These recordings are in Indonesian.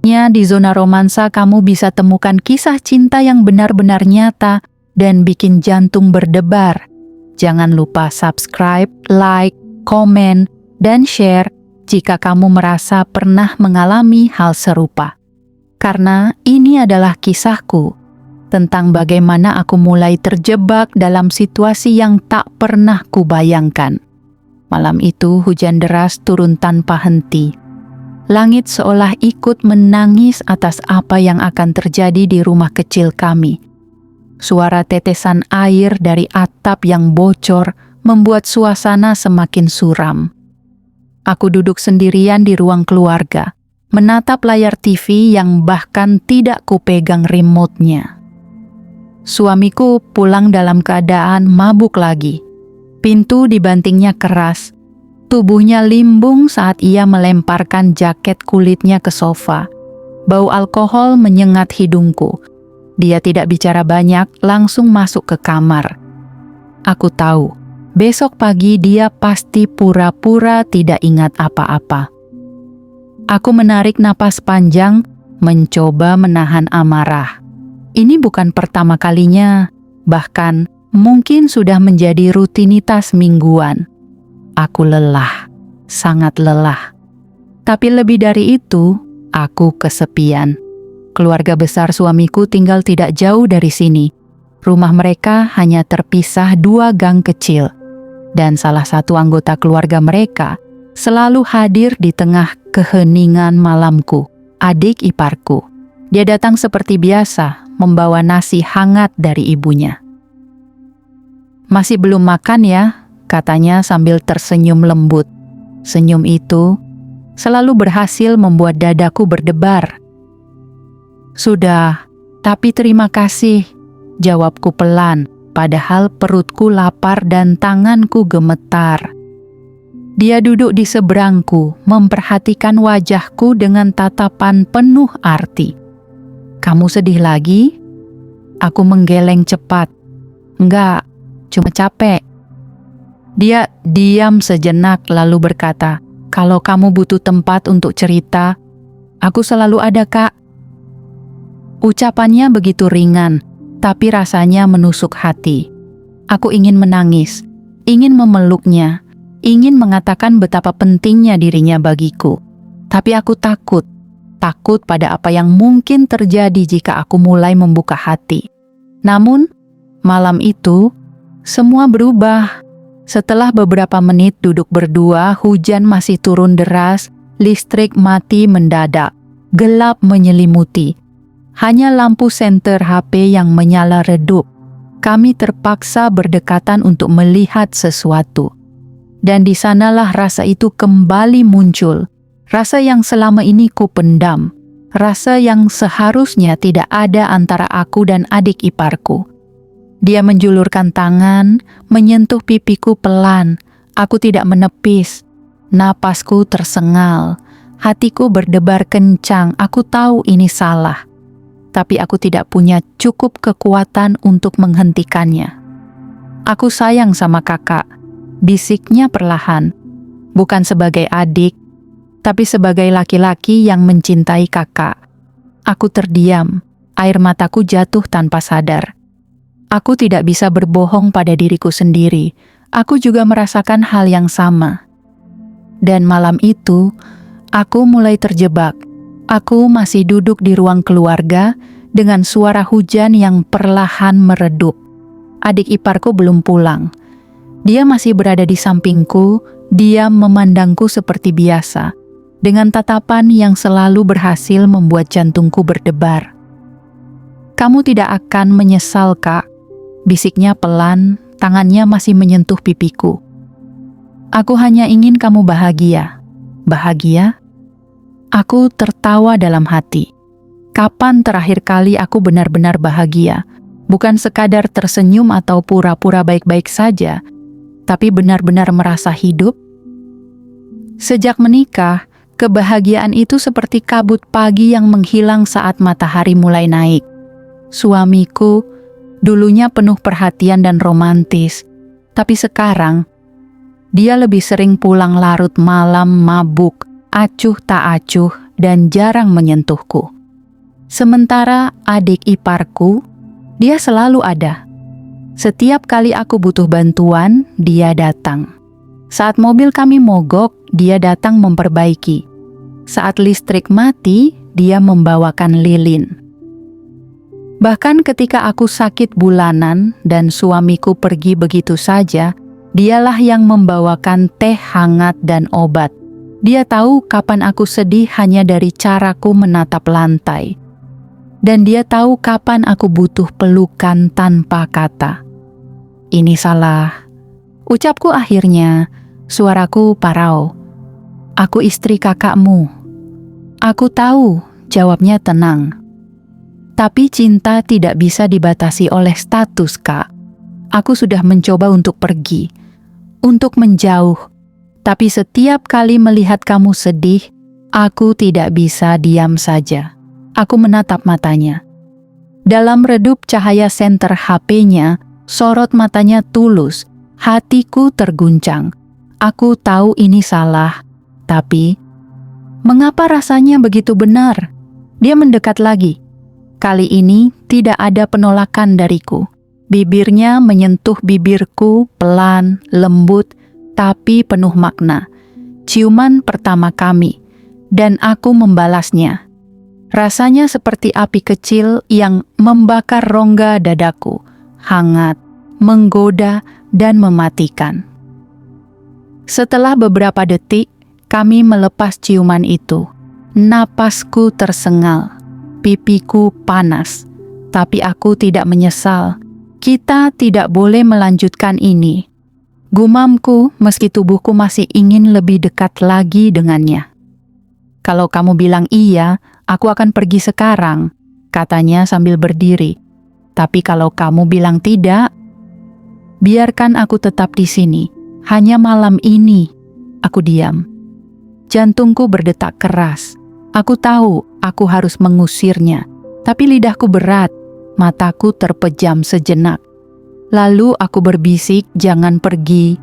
Di zona romansa kamu bisa temukan kisah cinta yang benar-benar nyata dan bikin jantung berdebar. Jangan lupa subscribe, like, komen, dan share jika kamu merasa pernah mengalami hal serupa. Karena ini adalah kisahku tentang bagaimana aku mulai terjebak dalam situasi yang tak pernah kubayangkan. Malam itu hujan deras turun tanpa henti. Langit seolah ikut menangis atas apa yang akan terjadi di rumah kecil kami. Suara tetesan air dari atap yang bocor membuat suasana semakin suram. Aku duduk sendirian di ruang keluarga, menatap layar TV yang bahkan tidak kupegang remote-nya. Suamiku pulang dalam keadaan mabuk lagi. Pintu dibantingnya keras. Tubuhnya limbung saat ia melemparkan jaket kulitnya ke sofa. Bau alkohol menyengat hidungku. Dia tidak bicara banyak, langsung masuk ke kamar. Aku tahu, besok pagi dia pasti pura-pura tidak ingat apa-apa. Aku menarik napas panjang, mencoba menahan amarah. Ini bukan pertama kalinya, bahkan mungkin sudah menjadi rutinitas mingguan. Aku lelah, sangat lelah. Tapi lebih dari itu, aku kesepian. Keluarga besar suamiku tinggal tidak jauh dari sini. Rumah mereka hanya terpisah 2 gang kecil. Dan salah satu anggota keluarga mereka selalu hadir di tengah keheningan malamku, adik iparku. Dia datang seperti biasa, membawa nasi hangat dari ibunya. "Masih belum makan ya?" katanya sambil tersenyum lembut. Senyum itu selalu berhasil membuat dadaku berdebar. "Sudah, tapi terima kasih," jawabku pelan, padahal perutku lapar dan tanganku gemetar. Dia duduk di seberangku, memperhatikan wajahku dengan tatapan penuh arti. "Kamu sedih lagi?" Aku menggeleng cepat. "Enggak, cuma capek." Dia diam sejenak lalu berkata, "Kalau kamu butuh tempat untuk cerita, aku selalu ada, Kak." Ucapannya begitu ringan, tapi rasanya menusuk hati. Aku ingin menangis, ingin memeluknya, ingin mengatakan betapa pentingnya dirinya bagiku. Tapi aku takut pada apa yang mungkin terjadi jika aku mulai membuka hati. Namun, malam itu, semua berubah. Setelah beberapa menit duduk berdua, hujan masih turun deras, listrik mati mendadak, gelap menyelimuti. Hanya lampu senter HP yang menyala redup. Kami terpaksa berdekatan untuk melihat sesuatu. Dan di sanalah rasa itu kembali muncul. Rasa yang selama ini kupendam. Rasa yang seharusnya tidak ada antara aku dan adik iparku. Dia menjulurkan tangan, menyentuh pipiku pelan. Aku tidak menepis. Napasku tersengal. Hatiku berdebar kencang. Aku tahu ini salah. Tapi aku tidak punya cukup kekuatan untuk menghentikannya. "Aku sayang sama kakak," bisiknya perlahan. Bukan sebagai adik, tapi sebagai laki-laki yang mencintai kakak. Aku terdiam. Air mataku jatuh tanpa sadar. Aku tidak bisa berbohong pada diriku sendiri. Aku juga merasakan hal yang sama. Dan malam itu, aku mulai terjebak. Aku masih duduk di ruang keluarga dengan suara hujan yang perlahan meredup. Adik iparku belum pulang. Dia masih berada di sampingku, diam memandangku seperti biasa, dengan tatapan yang selalu berhasil membuat jantungku berdebar. "Kamu tidak akan menyesal, Kak," bisiknya pelan, tangannya masih menyentuh pipiku. "Aku hanya ingin kamu bahagia." "Bahagia?" Aku tertawa dalam hati. Kapan terakhir kali aku benar-benar bahagia? Bukan sekadar tersenyum atau pura-pura baik-baik saja, tapi benar-benar merasa hidup. Sejak menikah, kebahagiaan itu seperti kabut pagi yang menghilang saat matahari mulai naik. Suamiku dulunya penuh perhatian dan romantis, tapi sekarang dia lebih sering pulang larut malam mabuk, acuh tak acuh, dan jarang menyentuhku. Sementara adik iparku, dia selalu ada. Setiap kali aku butuh bantuan, dia datang. Saat mobil kami mogok, dia datang memperbaiki. Saat listrik mati, dia membawakan lilin. Bahkan ketika aku sakit bulanan dan suamiku pergi begitu saja, dialah yang membawakan teh hangat dan obat. Dia tahu kapan aku sedih hanya dari caraku menatap lantai. Dan dia tahu kapan aku butuh pelukan tanpa kata. Ini salah. Ucapku akhirnya, suaraku parau. Aku istri kakakmu. Aku tahu, jawabnya tenang. Tapi cinta tidak bisa dibatasi oleh status, Kak. Aku sudah mencoba untuk pergi, untuk menjauh. Tapi setiap kali melihat kamu sedih, aku tidak bisa diam saja. Aku menatap matanya. Dalam redup cahaya senter HP-nya, sorot matanya tulus. Hatiku terguncang. Aku tahu ini salah, tapi mengapa rasanya begitu benar? Dia mendekat lagi. Kali ini tidak ada penolakan dariku. Bibirnya menyentuh bibirku pelan, lembut, tapi penuh makna. Ciuman pertama kami, dan aku membalasnya. Rasanya seperti api kecil yang membakar rongga dadaku, hangat, menggoda, dan mematikan. Setelah beberapa detik, kami melepas ciuman itu. Napasku tersengal. Pipiku panas, tapi aku tidak menyesal. Kita tidak boleh melanjutkan ini. Gumamku meski tubuhku masih ingin lebih dekat lagi dengannya. Kalau kamu bilang iya, aku akan pergi sekarang, katanya sambil berdiri. Tapi kalau kamu bilang tidak, biarkan aku tetap di sini. Hanya malam ini, aku diam. Jantungku berdetak keras. Aku tahu aku harus mengusirnya, tapi lidahku berat, mataku terpejam sejenak. Lalu aku berbisik, jangan pergi.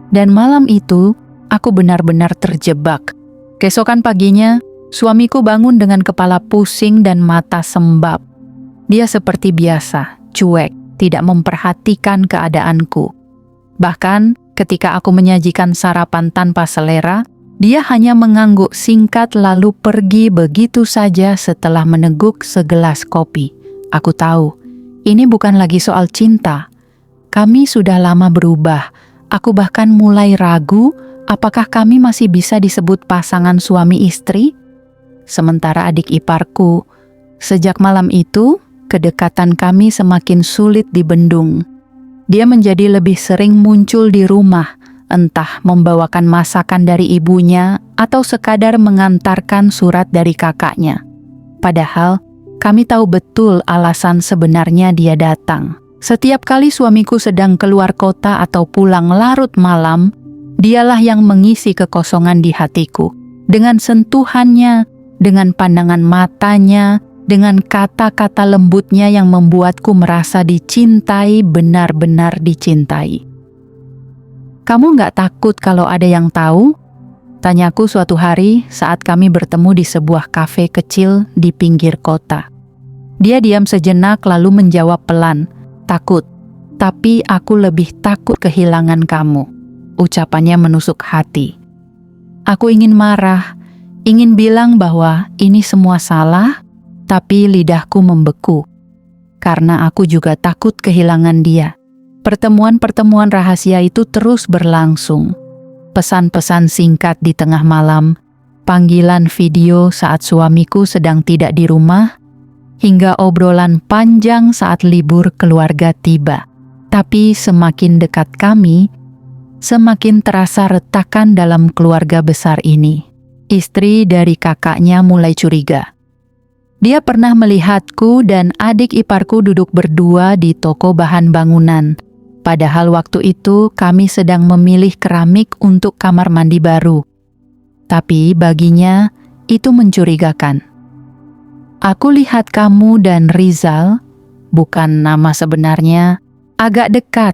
Dan malam itu, aku benar-benar terjebak. Keesokan paginya, suamiku bangun dengan kepala pusing dan mata sembab. Dia seperti biasa, cuek, tidak memperhatikan keadaanku. Bahkan, ketika aku menyajikan sarapan tanpa selera, dia hanya mengangguk singkat lalu pergi begitu saja setelah meneguk segelas kopi. Aku tahu, ini bukan lagi soal cinta. Kami sudah lama berubah. Aku bahkan mulai ragu apakah kami masih bisa disebut pasangan suami istri. Sementara adik iparku, sejak malam itu, kedekatan kami semakin sulit dibendung. Dia menjadi lebih sering muncul di rumah, entah membawakan masakan dari ibunya atau sekadar mengantarkan surat dari kakaknya. Padahal, kami tahu betul alasan sebenarnya dia datang. Setiap kali suamiku sedang keluar kota atau pulang larut malam, dialah yang mengisi kekosongan di hatiku. Dengan sentuhannya, dengan pandangan matanya, dengan kata-kata lembutnya yang membuatku merasa dicintai, benar-benar dicintai. Kamu nggak takut kalau ada yang tahu? Tanyaku suatu hari saat kami bertemu di sebuah kafe kecil di pinggir kota. Dia diam sejenak lalu menjawab pelan, takut. Tapi aku lebih takut kehilangan kamu. Ucapannya menusuk hati. Aku ingin marah, ingin bilang bahwa ini semua salah, tapi lidahku membeku. Karena aku juga takut kehilangan dia. Pertemuan-pertemuan rahasia itu terus berlangsung. Pesan-pesan singkat di tengah malam, panggilan video saat suamiku sedang tidak di rumah, hingga obrolan panjang saat libur keluarga tiba. Tapi semakin dekat kami, semakin terasa retakan dalam keluarga besar ini. Istri dari kakaknya mulai curiga. Dia pernah melihatku dan adik iparku duduk berdua di toko bahan bangunan. Padahal waktu itu kami sedang memilih keramik untuk kamar mandi baru. Tapi baginya itu mencurigakan. Aku lihat kamu dan Rizal, bukan nama sebenarnya, agak dekat,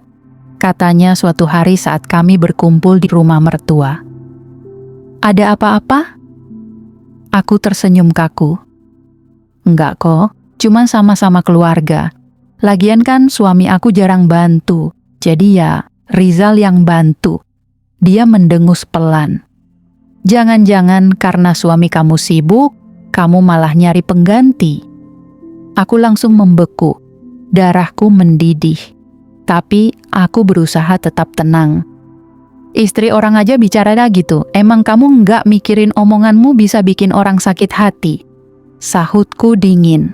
katanya suatu hari saat kami berkumpul di rumah mertua. Ada apa-apa? Aku tersenyum kaku. Enggak kok, cuman sama-sama keluarga. Lagian kan suami aku jarang bantu, jadi ya Rizal yang bantu. Dia mendengus pelan. Jangan-jangan karena suami kamu sibuk, kamu malah nyari pengganti. Aku langsung membeku, darahku mendidih. Tapi aku berusaha tetap tenang. Istri orang aja bicara gitu, emang kamu nggak mikirin omonganmu bisa bikin orang sakit hati? Sahutku dingin.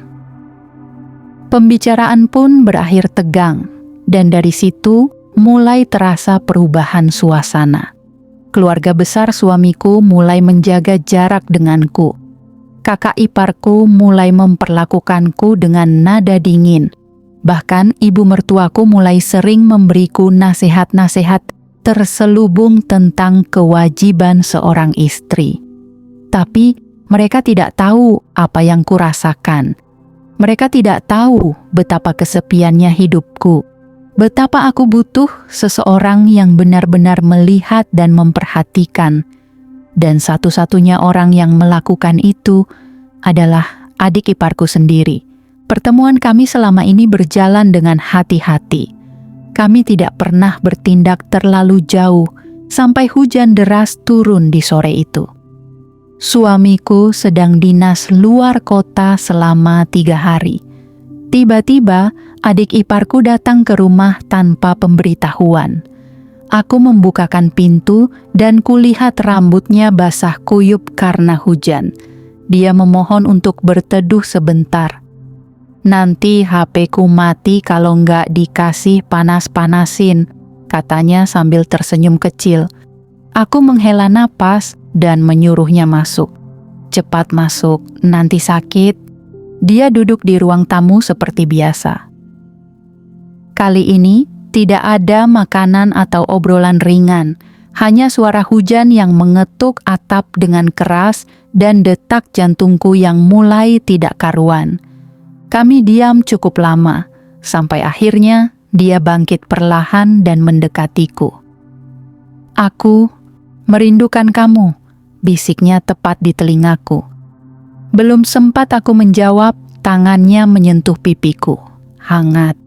Pembicaraan pun berakhir tegang, dan dari situ mulai terasa perubahan suasana. Keluarga besar suamiku mulai menjaga jarak denganku. Kakak iparku mulai memperlakukanku dengan nada dingin. Bahkan ibu mertuaku mulai sering memberiku nasihat-nasihat terselubung tentang kewajiban seorang istri. Tapi mereka tidak tahu apa yang kurasakan. Mereka tidak tahu betapa kesepiannya hidupku. Betapa aku butuh seseorang yang benar-benar melihat dan memperhatikan. Dan satu-satunya orang yang melakukan itu adalah adik iparku sendiri. Pertemuan kami selama ini berjalan dengan hati-hati. Kami tidak pernah bertindak terlalu jauh sampai hujan deras turun di sore itu. Suamiku sedang dinas luar kota selama 3 hari. Tiba-tiba adik iparku datang ke rumah tanpa pemberitahuan. Aku membukakan pintu dan kulihat rambutnya basah kuyup karena hujan. Dia memohon untuk berteduh sebentar. Nanti HP-ku mati kalau nggak dikasih panas-panasin, katanya sambil tersenyum kecil. Aku menghela napas dan menyuruhnya masuk. Cepat masuk, nanti sakit. Dia duduk di ruang tamu seperti biasa. Kali ini tidak ada makanan atau obrolan ringan, hanya suara hujan yang mengetuk atap dengan keras dan detak jantungku yang mulai tidak karuan. Kami diam cukup lama, sampai akhirnya dia bangkit perlahan dan mendekatiku. Aku merindukan kamu, bisiknya tepat di telingaku. Belum sempat aku menjawab, tangannya menyentuh pipiku. Hangat,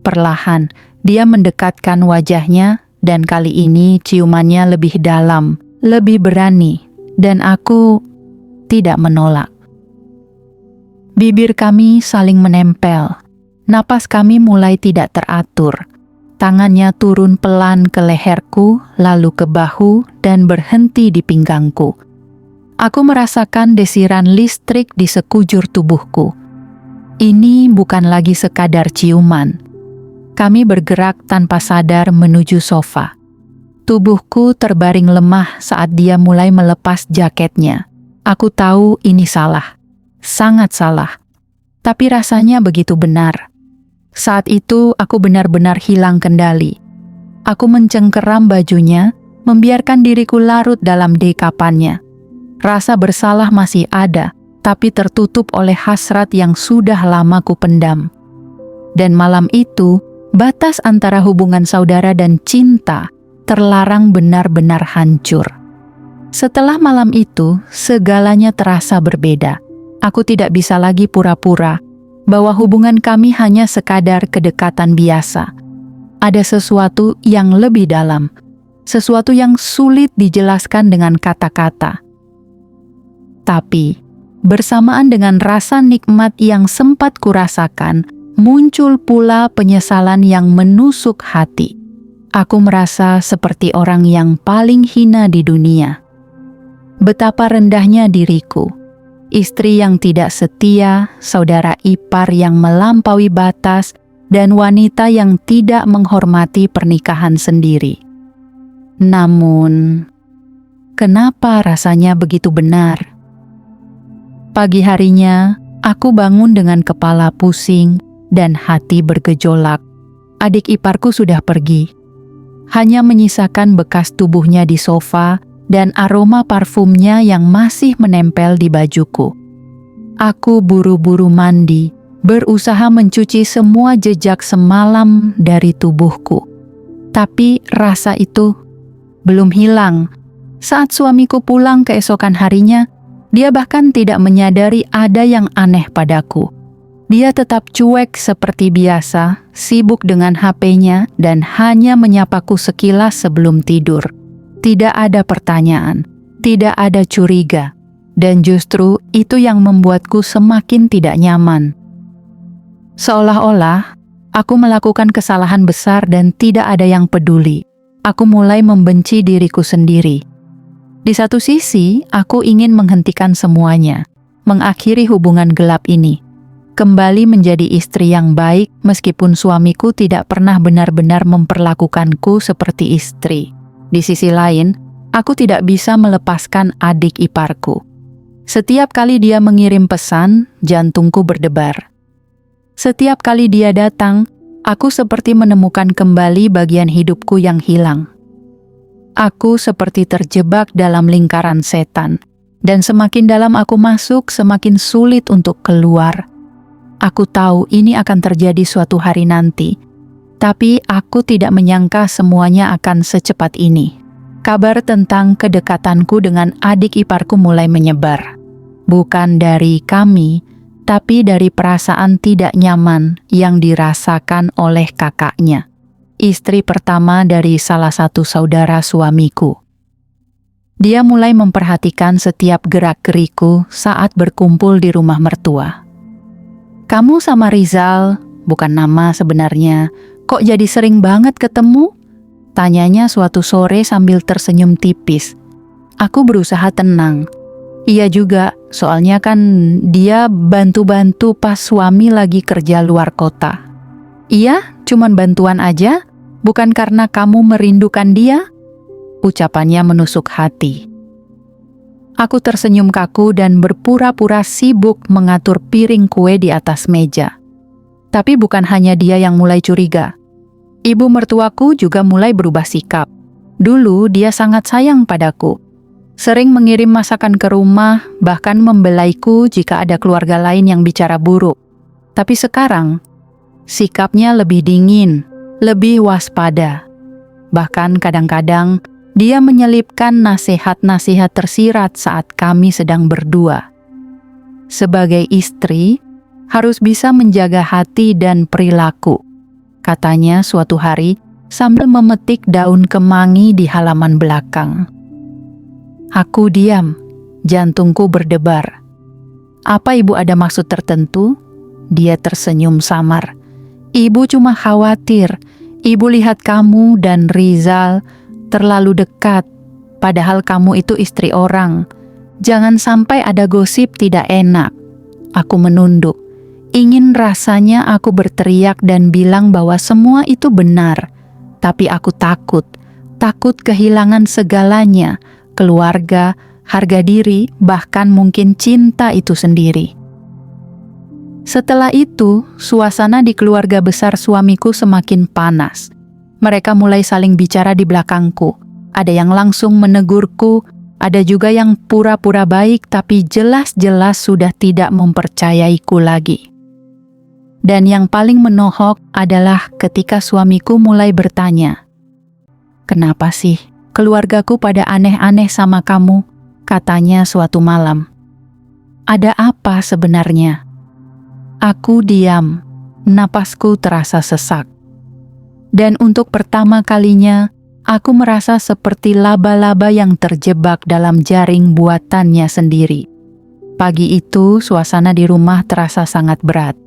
perlahan, dia mendekatkan wajahnya dan kali ini ciumannya lebih dalam, lebih berani, dan aku tidak menolak. Bibir kami saling menempel, napas kami mulai tidak teratur. Tangannya turun pelan ke leherku, lalu ke bahu, dan berhenti di pinggangku. Aku merasakan desiran listrik di sekujur tubuhku. Ini bukan lagi sekadar ciuman. Kami bergerak tanpa sadar menuju sofa. Tubuhku terbaring lemah saat dia mulai melepas jaketnya. Aku tahu ini salah, sangat salah. Tapi rasanya begitu benar. Saat itu aku benar-benar hilang kendali. Aku mencengkeram bajunya, membiarkan diriku larut dalam dekapannya. Rasa bersalah masih ada, tapi tertutup oleh hasrat yang sudah lama kupendam. Dan malam itu, batas antara hubungan saudara dan cinta terlarang benar-benar hancur. Setelah malam itu, segalanya terasa berbeda. Aku tidak bisa lagi pura-pura bahwa hubungan kami hanya sekadar kedekatan biasa. Ada sesuatu yang lebih dalam, sesuatu yang sulit dijelaskan dengan kata-kata. Tapi, bersamaan dengan rasa nikmat yang sempat kurasakan, muncul pula penyesalan yang menusuk hati. Aku merasa seperti orang yang paling hina di dunia. Betapa rendahnya diriku. Istri yang tidak setia, saudara ipar yang melampaui batas, dan wanita yang tidak menghormati pernikahan sendiri. Namun, kenapa rasanya begitu benar? Pagi harinya, aku bangun dengan kepala pusing dan hati bergejolak. Adik iparku sudah pergi. Hanya menyisakan bekas tubuhnya di sofa dan aroma parfumnya yang masih menempel di bajuku. Aku buru-buru mandi, berusaha mencuci semua jejak semalam dari tubuhku. Tapi rasa itu belum hilang. Saat suamiku pulang keesokan harinya, Dia bahkan tidak menyadari ada yang aneh padaku. Dia tetap cuek seperti biasa, sibuk dengan HP-nya dan hanya menyapaku sekilas sebelum tidur. Tidak ada pertanyaan, tidak ada curiga, dan justru itu yang membuatku semakin tidak nyaman. Seolah-olah aku melakukan kesalahan besar dan tidak ada yang peduli. Aku mulai membenci diriku sendiri. Di satu sisi, aku ingin menghentikan semuanya, mengakhiri hubungan gelap ini. Kembali menjadi istri yang baik meskipun suamiku tidak pernah benar-benar memperlakukanku seperti istri. Di sisi lain, aku tidak bisa melepaskan adik iparku. Setiap kali dia mengirim pesan, jantungku berdebar. Setiap kali dia datang, aku seperti menemukan kembali bagian hidupku yang hilang. Aku seperti terjebak dalam lingkaran setan, dan semakin dalam aku masuk, semakin sulit untuk keluar. Aku tahu ini akan terjadi suatu hari nanti, tapi aku tidak menyangka semuanya akan secepat ini. Kabar tentang kedekatanku dengan adik iparku mulai menyebar. Bukan dari kami, tapi dari perasaan tidak nyaman yang dirasakan oleh kakaknya, istri pertama dari salah satu saudara suamiku. Dia mulai memperhatikan setiap gerak-geriku saat berkumpul di rumah mertua. "Kamu sama Rizal, bukan nama sebenarnya, kok jadi sering banget ketemu?" Tanyanya suatu sore sambil tersenyum tipis. Aku berusaha tenang. Iya juga, soalnya kan dia bantu-bantu pas suami lagi kerja luar kota. "Iya, cuman bantuan aja, bukan karena kamu merindukan dia?" Ucapannya menusuk hati. Aku tersenyum kaku dan berpura-pura sibuk mengatur piring kue di atas meja. Tapi bukan hanya dia yang mulai curiga. Ibu mertuaku juga mulai berubah sikap. Dulu dia sangat sayang padaku. Sering mengirim masakan ke rumah, bahkan membelaiku jika ada keluarga lain yang bicara buruk. Tapi sekarang, sikapnya lebih dingin, lebih waspada. Bahkan kadang-kadang, dia menyelipkan nasihat-nasihat tersirat saat kami sedang berdua. Sebagai istri, harus bisa menjaga hati dan perilaku, katanya suatu hari sambil memetik daun kemangi di halaman belakang. Aku diam, jantungku berdebar. "Apa ibu ada maksud tertentu?" Dia tersenyum samar. "Ibu cuma khawatir, ibu lihat kamu dan Rizal terlalu dekat, padahal kamu itu istri orang. Jangan sampai ada gosip tidak enak." Aku menunduk. Ingin rasanya aku berteriak dan bilang bahwa semua itu benar. Tapi aku takut kehilangan segalanya, keluarga, harga diri, bahkan mungkin cinta itu sendiri. Setelah itu, suasana di keluarga besar suamiku semakin panas. Mereka mulai saling bicara di belakangku. Ada yang langsung menegurku, ada juga yang pura-pura baik tapi jelas-jelas sudah tidak mempercayaiku lagi. Dan yang paling menohok adalah ketika suamiku mulai bertanya, "Kenapa sih keluargaku pada aneh-aneh sama kamu?" katanya suatu malam. "Ada apa sebenarnya?" Aku diam, napasku terasa sesak. Dan untuk pertama kalinya, aku merasa seperti laba-laba yang terjebak dalam jaring buatannya sendiri. Pagi itu, suasana di rumah terasa sangat berat.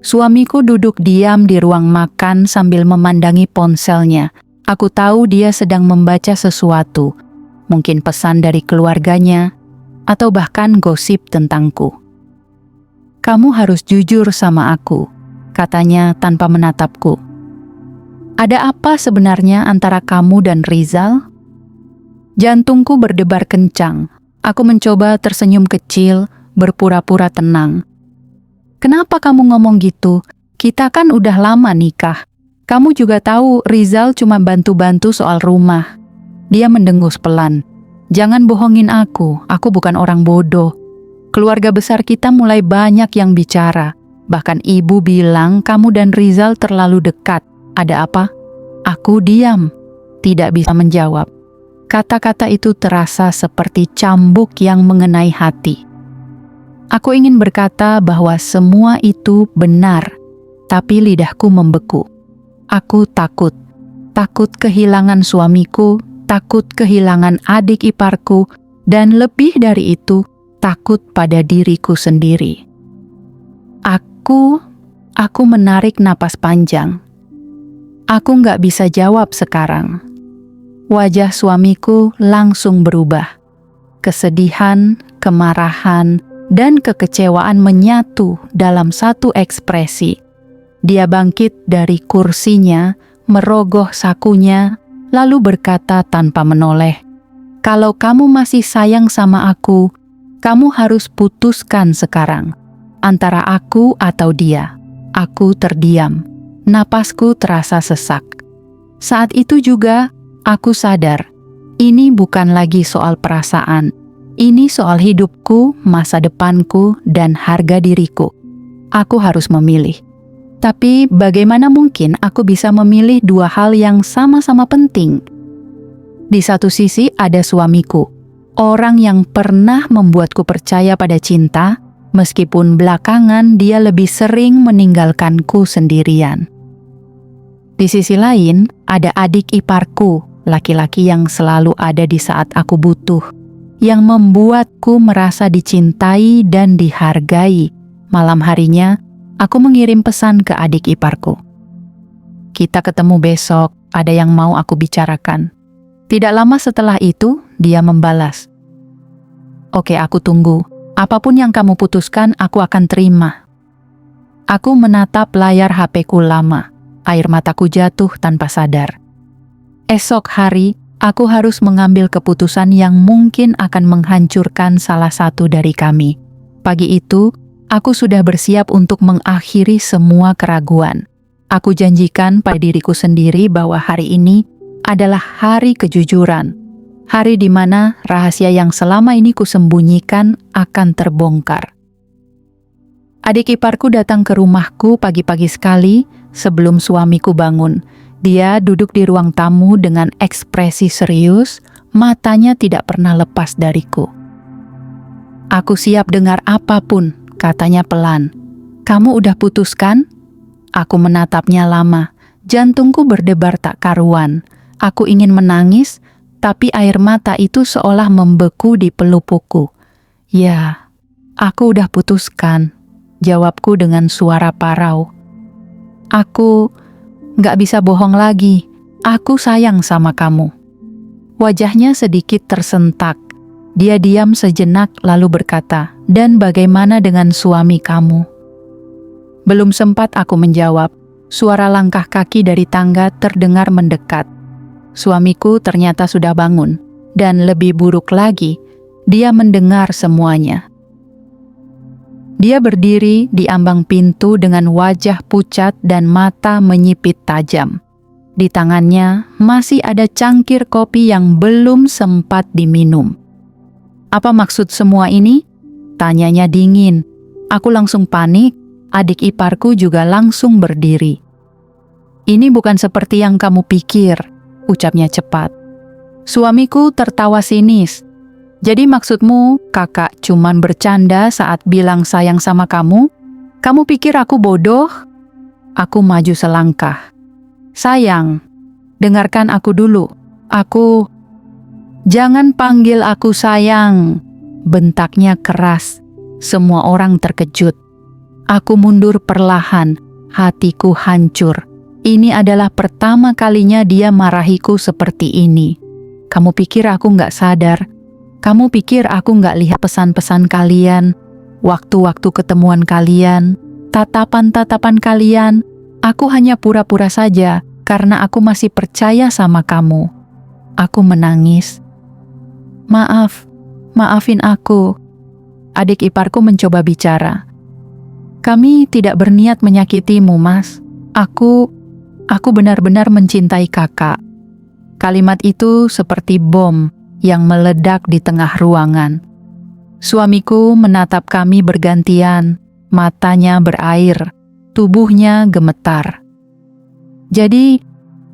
Suamiku duduk diam di ruang makan sambil memandangi ponselnya. Aku tahu dia sedang membaca sesuatu, mungkin pesan dari keluarganya, atau bahkan gosip tentangku. "Kamu harus jujur sama aku," katanya tanpa menatapku. "Ada apa sebenarnya antara kamu dan Rizal?" Jantungku berdebar kencang. Aku mencoba tersenyum kecil, berpura-pura tenang. "Kenapa kamu ngomong gitu? Kita kan udah lama nikah. Kamu juga tahu Rizal cuma bantu-bantu soal rumah." Dia mendengus pelan. "Jangan bohongin aku bukan orang bodoh. Keluarga besar kita mulai banyak yang bicara. Bahkan ibu bilang kamu dan Rizal terlalu dekat. Ada apa?" Aku diam, tidak bisa menjawab. Kata-kata itu terasa seperti cambuk yang mengenai hati. Aku ingin berkata bahwa semua itu benar, tapi lidahku membeku. Aku takut kehilangan suamiku, takut kehilangan adik iparku, dan lebih dari itu, takut pada diriku sendiri. Aku menarik napas panjang. Aku nggak bisa jawab sekarang. Wajah suamiku langsung berubah. Kesedihan, kemarahan, dan kekecewaan menyatu dalam satu ekspresi. Dia bangkit dari kursinya, merogoh sakunya, lalu berkata tanpa menoleh, "Kalau kamu masih sayang sama aku, kamu harus putuskan sekarang, antara aku atau dia." Aku terdiam, napasku terasa sesak. Saat itu juga, aku sadar, ini bukan lagi soal perasaan. Ini soal hidupku, masa depanku, dan harga diriku. Aku harus memilih. Tapi bagaimana mungkin aku bisa memilih dua hal yang sama-sama penting? Di satu sisi ada suamiku, orang yang pernah membuatku percaya pada cinta, meskipun belakangan dia lebih sering meninggalkanku sendirian. Di sisi lain, ada adik iparku, laki-laki yang selalu ada di saat aku butuh, yang membuatku merasa dicintai dan dihargai. Malam harinya, aku mengirim pesan ke adik iparku. "Kita ketemu besok, ada yang mau aku bicarakan." Tidak lama setelah itu, dia membalas, "Oke, aku tunggu. Apapun yang kamu putuskan, aku akan terima." Aku menatap layar HP-ku lama. Air mataku jatuh tanpa sadar. Esok hari, aku harus mengambil keputusan yang mungkin akan menghancurkan salah satu dari kami. Pagi itu, aku sudah bersiap untuk mengakhiri semua keraguan. Aku janjikan pada diriku sendiri bahwa hari ini adalah hari kejujuran. Hari di mana rahasia yang selama ini kusembunyikan akan terbongkar. Adik iparku datang ke rumahku pagi-pagi sekali sebelum suamiku bangun. Dia duduk di ruang tamu dengan ekspresi serius, matanya tidak pernah lepas dariku. "Aku siap dengar apapun," katanya pelan. "Kamu udah putuskan?" Aku menatapnya lama, jantungku berdebar tak karuan. Aku ingin menangis, tapi air mata itu seolah membeku di pelupukku. "Ya, aku udah putuskan," jawabku dengan suara parau. "Aku gak bisa bohong lagi. Aku sayang sama kamu." Wajahnya sedikit tersentak. Dia diam sejenak lalu berkata, "Dan bagaimana dengan suami kamu?" Belum sempat aku menjawab, suara langkah kaki dari tangga terdengar mendekat. Suamiku ternyata sudah bangun, dan lebih buruk lagi, dia mendengar semuanya. Dia berdiri di ambang pintu dengan wajah pucat dan mata menyipit tajam. Di tangannya masih ada cangkir kopi yang belum sempat diminum. "Apa maksud semua ini?" tanyanya dingin. Aku langsung panik, adik iparku juga langsung berdiri. "Ini bukan seperti yang kamu pikir," ucapnya cepat. Suamiku tertawa sinis. "Jadi maksudmu kakak cuman bercanda saat bilang sayang sama kamu? Kamu pikir aku bodoh?" Aku maju selangkah. "Sayang, dengarkan aku dulu. Jangan panggil aku sayang," bentaknya keras. Semua orang terkejut. Aku mundur perlahan, hatiku hancur. Ini adalah pertama kalinya dia marahiku seperti ini. "Kamu pikir aku nggak sadar? Kamu pikir aku nggak lihat pesan-pesan kalian, waktu-waktu ketemuan kalian, tatapan-tatapan kalian? Aku hanya pura-pura saja karena aku masih percaya sama kamu." Aku menangis. Maafin aku." Adik iparku mencoba bicara. "Kami tidak berniat menyakitimu, Mas. Aku benar-benar mencintai kakak." Kalimat itu seperti bom yang meledak di tengah ruangan. Suamiku menatap kami bergantian, matanya berair, tubuhnya gemetar. "Jadi,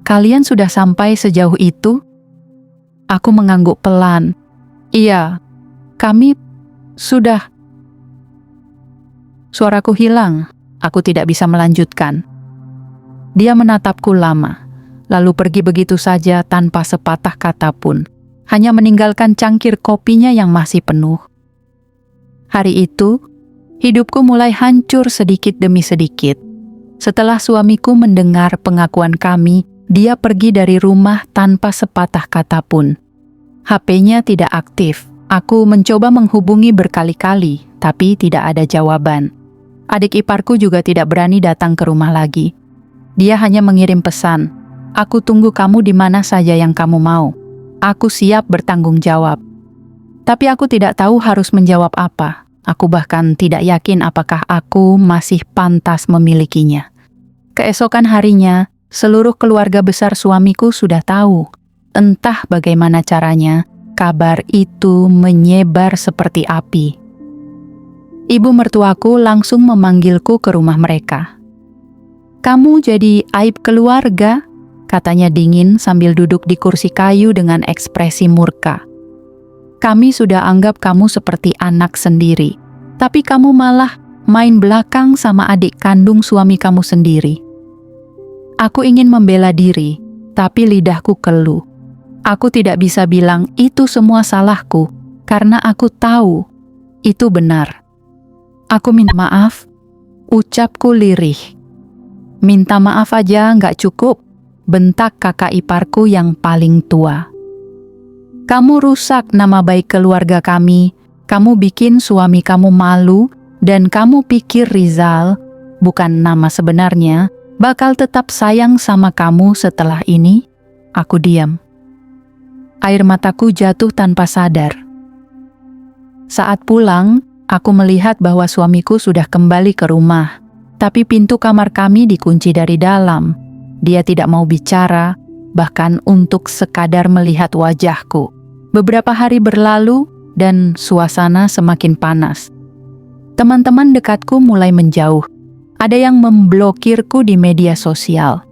kalian sudah sampai sejauh itu?" Aku mengangguk pelan. "Iya, kami sudah." Suaraku hilang, aku tidak bisa melanjutkan. Dia menatapku lama, lalu pergi begitu saja tanpa sepatah kata pun, hanya meninggalkan cangkir kopinya yang masih penuh. Hari itu, hidupku mulai hancur sedikit demi sedikit. Setelah suamiku mendengar pengakuan kami, dia pergi dari rumah tanpa sepatah kata pun. HP-nya tidak aktif. Aku mencoba menghubungi berkali-kali, tapi tidak ada jawaban. Adik iparku juga tidak berani datang ke rumah lagi. Dia hanya mengirim pesan, "Aku tunggu kamu di mana saja yang kamu mau. Aku siap bertanggung jawab." Tapi aku tidak tahu harus menjawab apa. Aku bahkan tidak yakin apakah aku masih pantas memilikinya. Keesokan harinya, seluruh keluarga besar suamiku sudah tahu. Entah bagaimana caranya, kabar itu menyebar seperti api. Ibu mertuaku langsung memanggilku ke rumah mereka. "Kamu jadi aib keluarga," katanya dingin sambil duduk di kursi kayu dengan ekspresi murka. "Kami sudah anggap kamu seperti anak sendiri, tapi kamu malah main belakang sama adik kandung suami kamu sendiri." Aku ingin membela diri, tapi lidahku keluh. Aku tidak bisa bilang itu semua salahku, karena aku tahu itu benar. "Aku minta maaf," ucapku lirih. "Minta maaf aja nggak cukup," bentak kakak iparku yang paling tua. "Kamu rusak nama baik keluarga kami, kamu bikin suami kamu malu, dan kamu pikir Rizal, bukan nama sebenarnya, bakal tetap sayang sama kamu setelah ini?" Aku diam. Air mataku jatuh tanpa sadar. Saat pulang, aku melihat bahwa suamiku sudah kembali ke rumah. Tapi pintu kamar kami dikunci dari dalam. Dia tidak mau bicara, bahkan untuk sekadar melihat wajahku. Beberapa hari berlalu dan suasana semakin panas. Teman-teman dekatku mulai menjauh. Ada yang memblokirku di media sosial.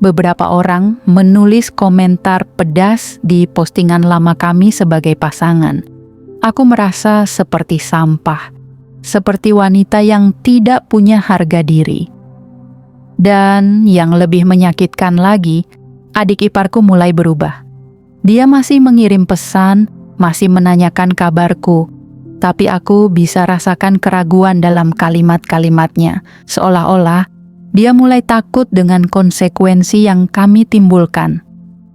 Beberapa orang menulis komentar pedas di postingan lama kami sebagai pasangan. Aku merasa seperti sampah. Seperti wanita yang tidak punya harga diri. Dan yang lebih menyakitkan lagi, adik iparku mulai berubah. Dia masih mengirim pesan, masih menanyakan kabarku, tapi aku bisa rasakan keraguan dalam kalimat-kalimatnya, seolah-olah dia mulai takut dengan konsekuensi yang kami timbulkan.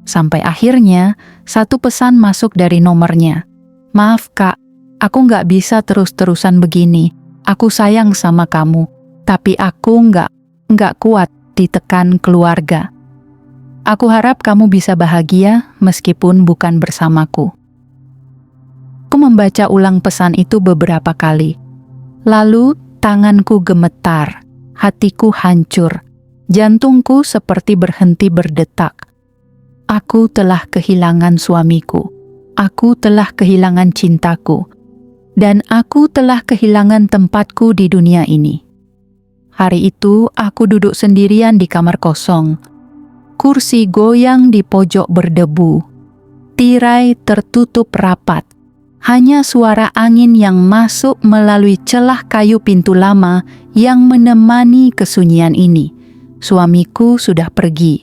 Sampai akhirnya, satu pesan masuk dari nomornya. "Maaf kak, aku nggak bisa terus-terusan begini. Aku sayang sama kamu, tapi aku nggak kuat ditekan keluarga. Aku harap kamu bisa bahagia meskipun bukan bersamaku." Aku membaca ulang pesan itu beberapa kali. Lalu tanganku gemetar, hatiku hancur, jantungku seperti berhenti berdetak. Aku telah kehilangan suamiku. Aku telah kehilangan cintaku. Dan aku telah kehilangan tempatku di dunia ini. Hari itu aku duduk sendirian di kamar kosong. Kursi goyang di pojok berdebu. Tirai tertutup rapat. Hanya suara angin yang masuk melalui celah kayu pintu lama yang menemani kesunyian ini. Suamiku sudah pergi.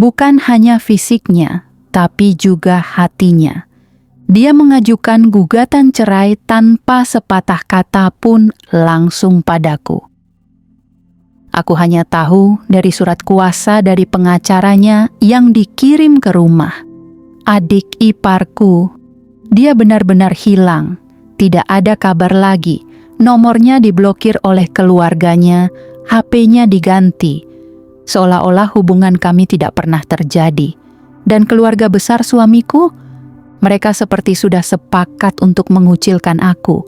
Bukan hanya fisiknya, tapi juga hatinya. Dia mengajukan gugatan cerai tanpa sepatah kata pun langsung padaku. Aku hanya tahu dari surat kuasa dari pengacaranya yang dikirim ke rumah. Adik iparku, dia benar-benar hilang. Tidak ada kabar lagi. Nomornya diblokir oleh keluarganya, HP-nya diganti. Seolah-olah hubungan kami tidak pernah terjadi. Dan keluarga besar suamiku, mereka seperti sudah sepakat untuk mengucilkan aku.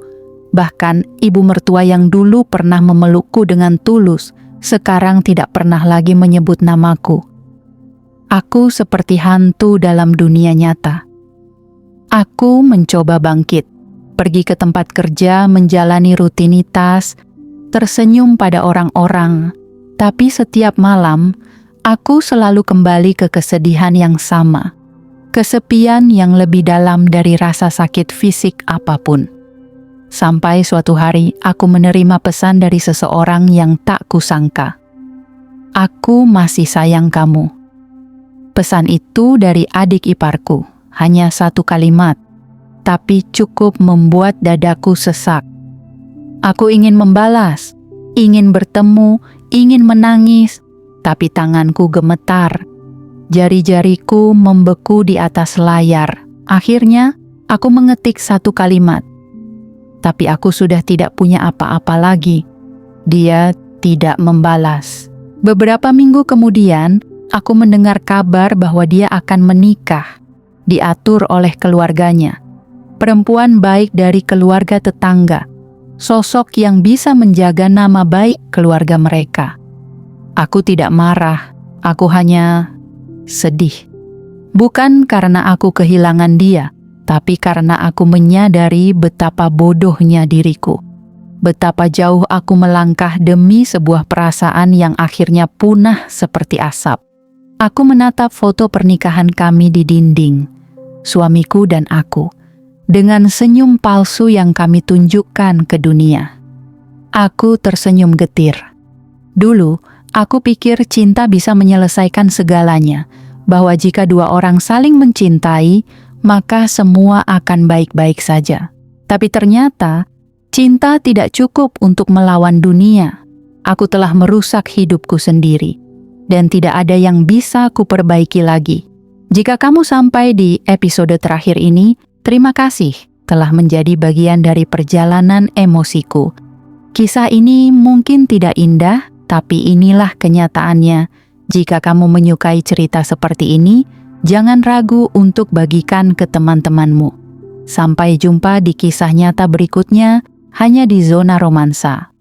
Bahkan ibu mertua yang dulu pernah memelukku dengan tulus, sekarang tidak pernah lagi menyebut namaku. Aku seperti hantu dalam dunia nyata. Aku mencoba bangkit, pergi ke tempat kerja, menjalani rutinitas, tersenyum pada orang-orang. Tapi setiap malam, aku selalu kembali ke kesedihan yang sama. Kesepian yang lebih dalam dari rasa sakit fisik apapun. Sampai suatu hari aku menerima pesan dari seseorang yang tak kusangka. Aku masih sayang kamu. Pesan itu dari adik iparku, hanya satu kalimat, tapi cukup membuat dadaku sesak. Aku ingin membalas, ingin bertemu, ingin menangis, tapi tanganku gemetar. Jari-jariku membeku di atas layar. Akhirnya, aku mengetik satu kalimat. Tapi aku sudah tidak punya apa-apa lagi. Dia tidak membalas. Beberapa minggu kemudian, aku mendengar kabar bahwa dia akan menikah. Diatur oleh keluarganya. Perempuan baik dari keluarga tetangga. Sosok yang bisa menjaga nama baik keluarga mereka. Aku tidak marah. Aku hanya sedih. Bukan karena aku kehilangan dia, tapi karena aku menyadari betapa bodohnya diriku. Betapa jauh aku melangkah demi sebuah perasaan yang akhirnya punah seperti asap. Aku menatap foto pernikahan kami di dinding, suamiku dan aku, dengan senyum palsu yang kami tunjukkan ke dunia. Aku tersenyum getir. Dulu, aku pikir cinta bisa menyelesaikan segalanya, bahwa jika dua orang saling mencintai, maka semua akan baik-baik saja. Tapi ternyata, cinta tidak cukup untuk melawan dunia. Aku telah merusak hidupku sendiri, dan tidak ada yang bisa kuperbaiki lagi. Jika kamu sampai di episode terakhir ini, terima kasih telah menjadi bagian dari perjalanan emosiku. Kisah ini mungkin tidak indah, tapi inilah kenyataannya. Jika kamu menyukai cerita seperti ini, jangan ragu untuk bagikan ke teman-temanmu. Sampai jumpa di kisah nyata berikutnya, hanya di Zona Romansa.